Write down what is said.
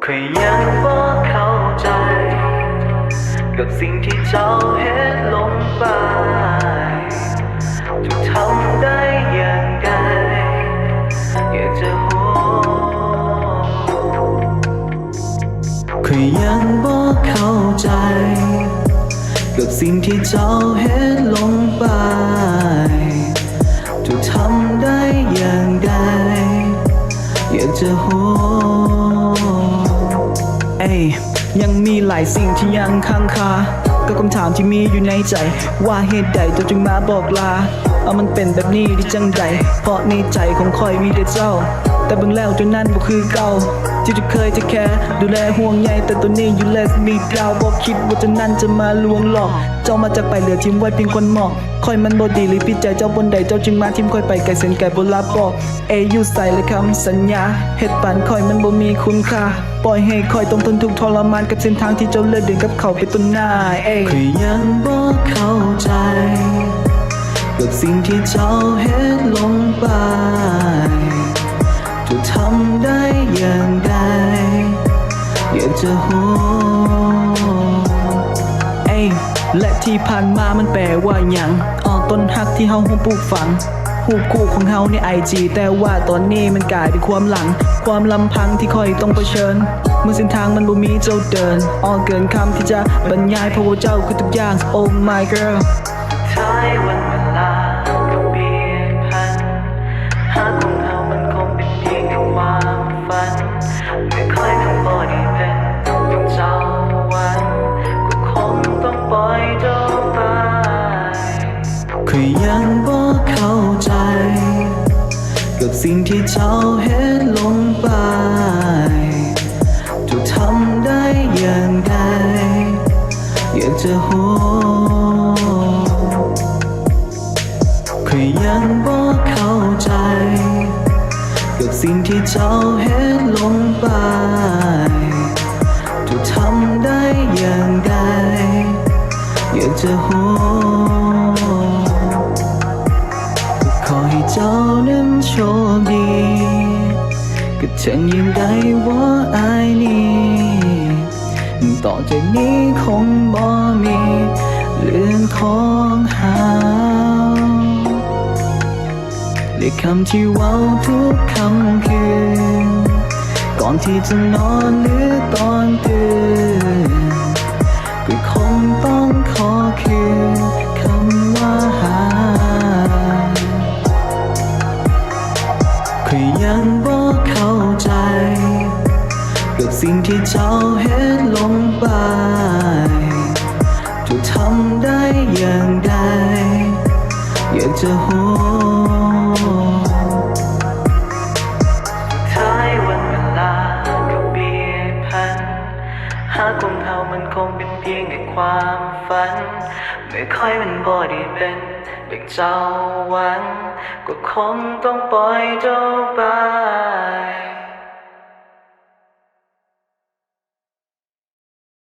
เคยยังบ่เข้าใจกับสิ่งที่เจ้าเห็นลงไปจะทำได้อย่างไรอยากจะเคยยังบ่เข้าใจกับสิ่งที่เจ้าเห็นลงไปจะทำได้อย่างไรอยากจะยังมีหลายสิ่งที่ยังค้างคาก็คำถามที่มีอยู่ในใจว่าเหตุใดเจ้าจึงมาบอกลามันเป็นแบบนี้ที่จังใดเพราะในใจของคอยมีแต่เจ้าแต่เบิ่งแล้วจนนั้นบ่คือเก่าที่จะเคยจะแค่ดูแลห่วงใยแต่ตัวนี้อยู่และมีดาวบอกคิดว่าจะนั้นจะมาลวงหลอกเจ้ามาจากไปเหลือทิ้งไว้เพียงคนหมอกคอยมันบ่ดีหรือพิจัยเจ้าบนใดเจ้าจึงมาทิ้งคอยไปไกลเส้นไกลบ่รับบอกอยู่ใส่เลยคำสัญญาเหตุปานคอยมันบ่มีคุณค่าปล่อยให้คอยต้องทนทุกข์ทรมานกับเส้นทางที่เจ้าเลือกเดินกับเขาไปต้นหน้าคือยังบ่เข้าใจกับสิ่งที่เจ้าเห็นลงไปจะทำได้อย่างไรอยากจะและที่ผ่านมามันแปลว่าหยังต้นฮักที่เฮาปลูกฝังหูคู่ของเฮาใน IG แต่ว่าตอนนี้มันกลายเป็นความหลังความลำพังที่คอยต้องเผชิญเมื่อเส้นทางมันบ่มีเจ้าเดินเกินคำที่จะบรรยายเพราะว่าเจ้าคือทุกอย่าง Oh my girl ท้ายวันเวลาก็เปลี่ยนพันหาของเฮามันคงเป็นเพียงแค่ความฝันไม่ค่อยต้องบ่ได้เป็นอย่างเจ้าวันก็คงต้องปล่อยเจ้าไปคือยังบ่เข้าใจกับสิ่งที่เจ้าเห็นลงไปจะทำได้อย่างไรอยากจะคือยังบ่เข้าใจกับสิ่งที่เจ้าเห็นลงไปจะทำได้อย่างไรอยากจะขอให้เจ้านั้นโชคดีก็ฉันยังได้ว่าอายนี้ต่อจากนี้คงบ่มีเรื่องของเฮาและคำที่เว้าทุกคำคืนก่อนที่จะนอนหรือตอนตื่นก็คงต้องขอคืนคำว่าหาคือยังบ่เข้าใจกับสิ่งที่เจ้าเห็นลงไปจะทำได้อย่างไรอยากจะท้ายวันเวลาก็เปลี่ยนพันหาของเฮามันคงเป็นเพียงแค่ความฝันไม่ค่อยมันบ่ได้เป็นดังเจ้าหวังก็คงต้องปล่อยเจ้าไป